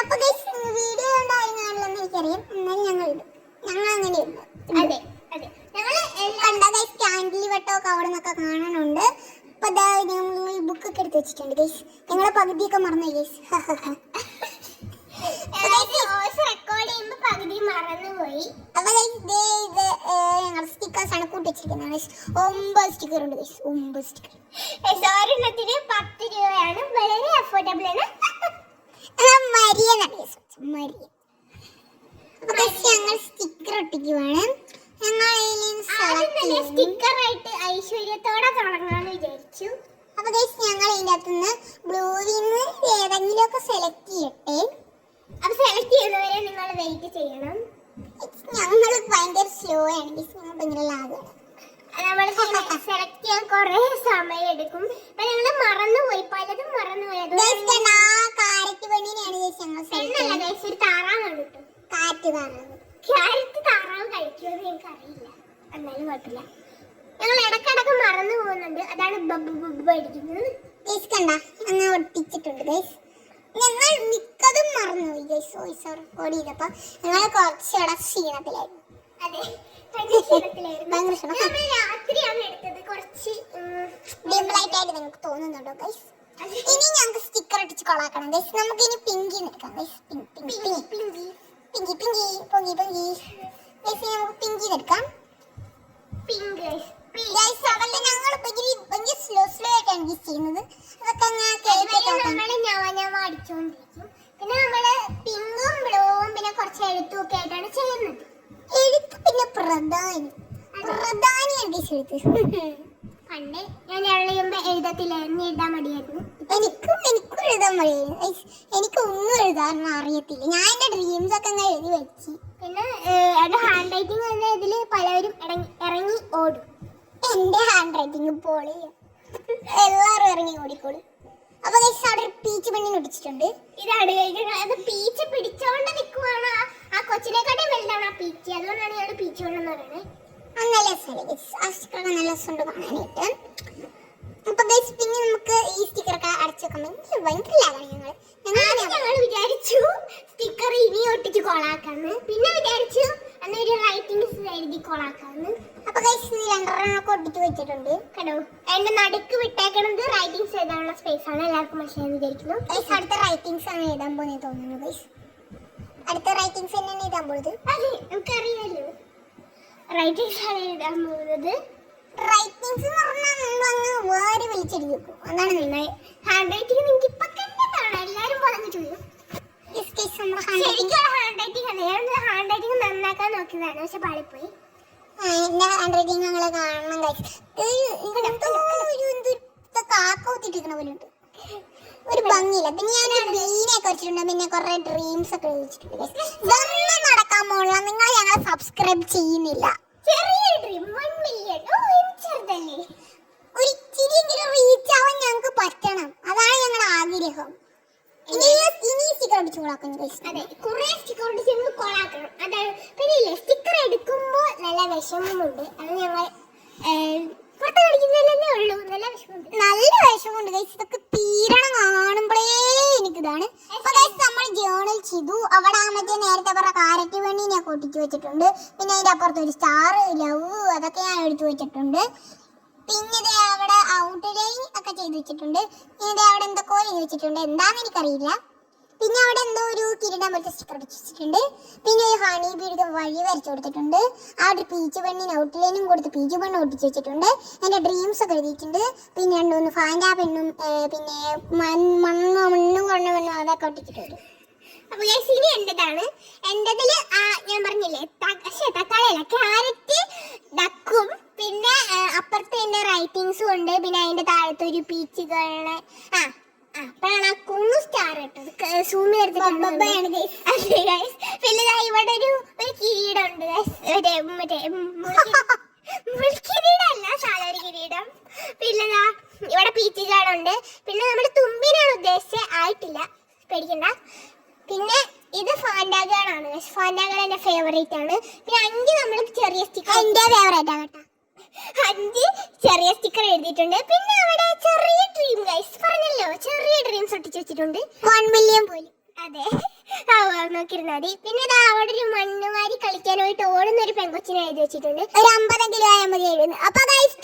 അപ്പൊ വീഡിയോ ഉണ്ടായിരുന്നാണെന്ന് എനിക്കറിയാം. എന്നാലും ഞങ്ങൾ അങ്ങനെ ഇടും. അതെ അതെ, ഞങ്ങള് കണ്ട ഗൈസ് ക്യാൻഡിൽ വട്ടമൊക്കെ അവിടെ നിന്നൊക്കെ കാണാനുണ്ട്. അപ്പൊ ഞങ്ങൾ ബുക്കൊക്കെ എടുത്ത് വെച്ചിട്ടുണ്ട് ഗൈസ്. ഞങ്ങളെ പകുതിയൊക്കെ മറന്നു ഗൈസ്. റെക്കോർഡ് ചെയ്യുമ്പോ പകുതി മറന്നുപോയി. അപ്പൊ ഇത് ഞങ്ങളുടെ സ്റ്റിക്കേഴ്സ് ആണ് കൂട്ടിച്ചിരിക്കുന്നത് ഗൈസ്. 9 സ്റ്റിക്കർ ഉണ്ട് ഗൈസ്, 9 സ്റ്റിക്കർ. ഒരെണ്ണത്തിന് 10 രൂപയാണ്, വളരെ അഫോർഡബിൾ ആണ്. മരിയെന്നാണ് ഗൈസ്, മരിയ. അപ്പൊ ഞങ്ങൾ സ്റ്റിക്കർ ഒട്ടിക്കുവാണ്. സ്റ്റിക്കർ ആയിട്ട് ഐശ്വര്യത്തോടെ തുടങ്ങാന്ന് വിചാരിച്ചു. അപ്പൊ ഗൈസ് ഞങ്ങൾ ഇതിന്റെ അകത്തുനിന്ന് ബ്ലൂവിന്ന് ഏതെങ്കിലും ഒക്കെ സെലക്ട് ചെയ്യട്ടെ. അപ്പൊ സെലക്ട് ചെയ്യുന്നവരെ നിങ്ങൾ വെയിറ്റ് ചെയ്യണം. ഞങ്ങൾ ഭയങ്കര സ്ലോ ആണ് ഗൈസ്, ഞങ്ങൾ ഭയങ്കര ലാഗാണ്. നമ്മൾ സെലക്ട് ചെയ്യാൻ കുറെ സമയം എടുക്കും. അപ്പൊ ഞങ്ങൾ മറന്നുപോയി, പലതും മറന്നുപോയി. കാരറ്റ് പെണ്ണിനെയാണ് ഗൈസ് ഞങ്ങൾ ഒരു താറാവാണ് കേട്ടോ. കാറ്റ് താറാവ്. ക്യാരറ്റ് താറാവ് കഴിക്കുമെന്ന് ഞങ്ങൾക്ക് അറിയില്ല, എന്നാലും കുഴപ്പമില്ല. ഞങ്ങൾ ഇടക്കിടക്ക് മറന്നു പോകുന്നുണ്ട്, അതാണ് ബബ്ബ് ബബ്ബ് അടിക്കുന്നത്. ഗൈസ് കണ്ട ഞങ്ങൾ ഒട്ടിച്ചിട്ടുണ്ട് ഗൈസ്. ഞങ്ങൾ മിക്കതും മറന്നുപോയി ഗൈസ്. വോയിസ് റെക്കോർഡ് ചെയ്തപ്പോ ഞങ്ങൾ കുറച്ചുകൂടെ ക്ഷീണത്തിലായിരുന്നു. അതെ, രാത്രിയാണ് എടുത്തത്. കുറച്ച് ഡിംലൈറ്റ് ആയിട്ട് നിങ്ങൾക്ക് തോന്നുന്നുണ്ടോ ഗൈസ്? ഇനി ഞങ്ങൾക്ക് സ്റ്റിക്കർ ഒട്ടിച്ച് കൊളാക്കണം ഗൈസ്. നമുക്ക് ഇനി പിങ്കി എടുക്കാം ഗൈസ്. പിങ്കി പൊങ്ങി ഗൈസ്, നമുക്ക് പിങ്കി എടുക്കാം. ഞങ്ങൾ ഭയങ്കര സ്ലോ ആയിട്ടാണ് ഗൈസ് ചെയ്യുന്നത്. അതൊക്കെ അടിച്ചോണ്ടിരിക്കും. പിന്നെ നമ്മള് പിങ്കും ബ്ലൂവും പിന്നെ കുറച്ച് എഴുത്തും ഒക്കെ ആയിട്ടാണ് ചെയ്യുന്നത്. എഴുത്ത് പിന്നെ പ്രധാനിയാണ് ഗൈസ് എഴുത്ത്. പണ്ട് ഞാൻ എഴുതുമ്പോ എഴുതത്തില്ലായിരുന്നു, എഴുതാൻ മടിയായിരുന്നു. എനിക്കും എഴുതാൻ മടിയായിരുന്നു. എനിക്ക് ഒന്നും എഴുതാൻ അറിയത്തില്ല. ഞാൻ എന്റെ ഡ്രീംസ് ഒക്കെ എഴുതി വെച്ച്. പിന്നെ എന്റെ ഹാൻഡ് റൈറ്റിംഗ് തന്നെ ഇതില് പലവരും ഇറങ്ങി ഓടും. എന്റെ ഹാൻഡ് റൈറ്റിംഗ് പൊളി, എല്ലാവരും ഇറങ്ങി ഓടിക്കോളും. അപ്പൊ അവിടെ പീച്ച് പെണ്ണിനെ ഒട്ടിച്ചിട്ടുണ്ട്. ഇതാണ് അത് പീച്ച് പിടിച്ചോണ്ട് നിൽക്കുവാണ്. ആ കൊച്ചിനെക്കാട്ടി വലുതാണ് ആ പീച്ച്, അതുകൊണ്ടാണ് ഞാൻ പീച്ച് കൊണ്ടെന്ന് പറയുന്നത്. നല്ല രസമല്ലേ ആ സ്റ്റിക്കറൊക്കെ നല്ല രസമുണ്ട് കാണാനായിട്ട്. അപ്പൊ ഗൈസ് പിന്നെ നമുക്ക് ഈ സ്റ്റിക്കറൊക്കെ അടച്ചു വെക്കാൻ ഭയങ്കര ലാഗാണ്. ഞങ്ങൾ വിചാരിച്ചു സ്റ്റിക്കർ ഇനി ഒട്ടിച്ച് കൊളാക്കാന്ന്, പിന്നെ വിചാരിച്ചു അന്നൊരു റൈറ്റിംഗ് എഴുതി കൊളാക്കാന്ന്. അപ്പൊ ഗൈസ് 2 ഒട്ടിച്ച് വെച്ചിട്ടുണ്ട് കേട്ടോ. എന്റെ നടുക്ക് വിട്ടേക്കണത് റൈറ്റിംഗ്സ് എഴുതാനുള്ള സ്പേസ് ആണ്, എല്ലാവർക്കും മനസ്സിലായെന്ന് വിചാരിക്കുന്നു. ഗൈസ് അടുത്ത റൈറ്റിംഗ്സ് ആണ് എഴുതാൻ പോകുന്നത് തോന്നുന്നു ഗൈസ്. അടുത്ത റൈറ്റിംഗ്സ് തന്നെയാണ് എഴുതാൻ പോകുന്നത്. അതെ, നമുക്കറിയാലോ റൈറ്റിംഗ്സ് ആണ് എഴുതാൻ പോകുന്നത്. റൈറ്റിംഗ്സ് എന്ന് പറഞ്ഞാൽ നമ്മൾ അങ്ങ് വേറെ വലിച്ചെടുക്കും, അതാണ് നന്നായി. ഹാൻഡ് റൈറ്റിംഗ് നിങ്ങൾക്ക് ഇപ്പൊ തന്നെ കാണാം, എല്ലാവരും പറഞ്ഞു ചോദിക്കും. ശരിക്കും ഹാൻഡ് റൈറ്റിംഗ് ആണ്. ഞാൻ ഹാൻഡ് റൈറ്റിംഗ് നന്നാക്കാൻ നോക്കിയതാണ്, പക്ഷെ പാളിപ്പോയി. എന്റെ ഹാൻഡ് റൈറ്റിംഗ് ഞങ്ങളെ കാണണം ഗൈസ്. കാക്ക കുത്തിട്ടിരിക്കണ പോലെ ഉണ്ട്, ഒരു ഭംഗിയില്ല. പിന്നെ ഞാൻ ബീനെയൊക്കെ വെച്ചിട്ടുണ്ട്, പിന്നെ കുറെ ഡ്രീംസ് ഒക്കെ വെച്ചിട്ടുണ്ട് ഗൈസ്. ഇതൊന്നും നടക്കാൻ പോലുള്ള നിങ്ങൾ ഞങ്ങളെ സബ്സ്ക്രൈബ് ചെയ്യുന്നില്ല. ചെറിയ ഡ്രീം 1 മില്യൺ. ചെറുതല്ലേ, ഒരു ഇച്ചിരിയെങ്കിലും റീച്ച് ആവാൻ ഞങ്ങൾക്ക് പറ്റണം, അതാണ് ഞങ്ങളുടെ ആഗ്രഹം. ഇനി സ്റ്റിക്കർ അടിച്ചു കൊളാക്കണം ഗൈസ്. അതെ, കുറെ സ്റ്റിക്കർ അടിച്ച് കൊളാക്കണം, അതാണ്. പിന്നെ സ്റ്റിക്കർ എടുക്കുമ്പോൾ നല്ല വിഷമമുണ്ട്, അത് ഞങ്ങൾ പുറത്ത് കളിക്കുന്നതല്ലേ ഉള്ളൂ. നല്ല വിഷമമുണ്ട് ഗൈസ്. ഇതൊക്കെ തീരണം കാണുമ്പോഴേ എനിക്കിതാണ്. അപ്പൊ ഗൈസ് നമ്മൾ ജേണൽ ചെയ്തു. അവിടെ മറ്റേ നേരത്തെ പറഞ്ഞ കാരറ്റ് പെണ്ണിനെ ഒട്ടിച്ചു വെച്ചിട്ടുണ്ട്. പിന്നെ അതിന്റെ അപ്പുറത്ത് ഒരു സ്റ്റാർ, ലവ്, അതൊക്കെ ഞാൻ എടുത്തു വെച്ചിട്ടുണ്ട്. പിന്നെ ഇത് അവിടെ ഔട്ട്ലൈൻ ഒക്കെ ചെയ്ത് വെച്ചിട്ടുണ്ട്. പിന്നെ അവിടെ എന്തൊക്കെ ചെയ്ത് വെച്ചിട്ടുണ്ട്, എന്താണെന്ന് എനിക്കറിയില്ല. പിന്നെ അവിടെ എന്തോ ഒരു കിരീടം പോലത്തെ സ്റ്റിക്കർ വെച്ചിട്ടുണ്ട്. പിന്നെ ഒരു ഹണി ബീഡ് വഴി വരച്ചു കൊടുത്തിട്ടുണ്ട്. ആ ഒരു പീച്ച് പെണ്ണിന് ഔട്ട്ലൈനും കൊടുത്ത് പീച്ച് പെണ്ണ് ഒട്ടിച്ച് വെച്ചിട്ടുണ്ട്. എൻ്റെ ഡ്രീംസ് ഒക്കെ എഴുതിയിട്ടുണ്ട്. പിന്നെ 2 ഫാൻറ്റാ പെണ്ണും പിന്നെ മണ്ണ് കൊണ്ട പെണ്ണും അതൊക്കെ ഒട്ടിച്ചിട്ടുണ്ട്. അപ്പൊ ഇനി എന്റേതാണ്. എന്റേതില് ഞാൻ പറഞ്ഞില്ലേ തക്കാളിയല്ല, ക്യാരറ്റ്, ഡക്കും, പിന്നെ അപ്പുറത്ത് എന്റെ റൈറ്റിംഗ്സും ഉണ്ട്. പിന്നെ അതിന്റെ താഴത്ത് ഒരു പീച്ച് ഗേള്, അപ്പോഴാണ് ആ കുന്നു സ്റ്റാർ ഇട്ടത്. സൂം ചെയ്തെടുത്തിട്ടാണ്. പിന്നെ ഇവിടെ ഒരു കിരീടം ഉണ്ട്, മറ്റേ മുൾക്കിരീടല്ല, സാധാരണ ഒരു കിരീടം. പിന്നെ ഇവിടെ പീച്ച് ഗാർഡുണ്ട്. പിന്നെ നമ്മുടെ തുമ്പിനാണ് ഉദ്ദേശിച്ചത്, ആയിട്ടില്ല, പേടിക്കണ്ട. പിന്നെ ഇത് ഫാൻഡാഗാണ്. ഫാൻഡാഗാണ് എന്റെ ഫേവറേറ്റ് ആണ്. പിന്നെ 5 നമ്മൾ ചെറിയ സ്റ്റിക്കർ, എന്റെ ഫേവറേറ്റ് ആണ് കേട്ടോ. 5 ചെറിയ സ്റ്റിക്കർ എഴുതിയിട്ടുണ്ട്. പിന്നെ അവിടെ ചെറിയ ഡ്രീം ഗൈസ് പറഞ്ഞല്ലോ, ചെറിയ ഡ്രീംസ് ഒട്ടിച്ച് വെച്ചിട്ടുണ്ട്. 1 മില്യൺ പോലും. അതെ നോക്കിയിരുന്നാ മതി. പിന്നെ ഇതാ അവിടെ ഒരു മണ്ണ് വാരി കളിക്കാനായിട്ട് ഓടുന്ന ഒരു പെങ്കൊച്ചിനെ എഴുതി വെച്ചിട്ടുണ്ട്. ഒരു 50 കിലോ ആയാൽ മതിയായിരുന്നു. അപ്പൊ ഗൈസ്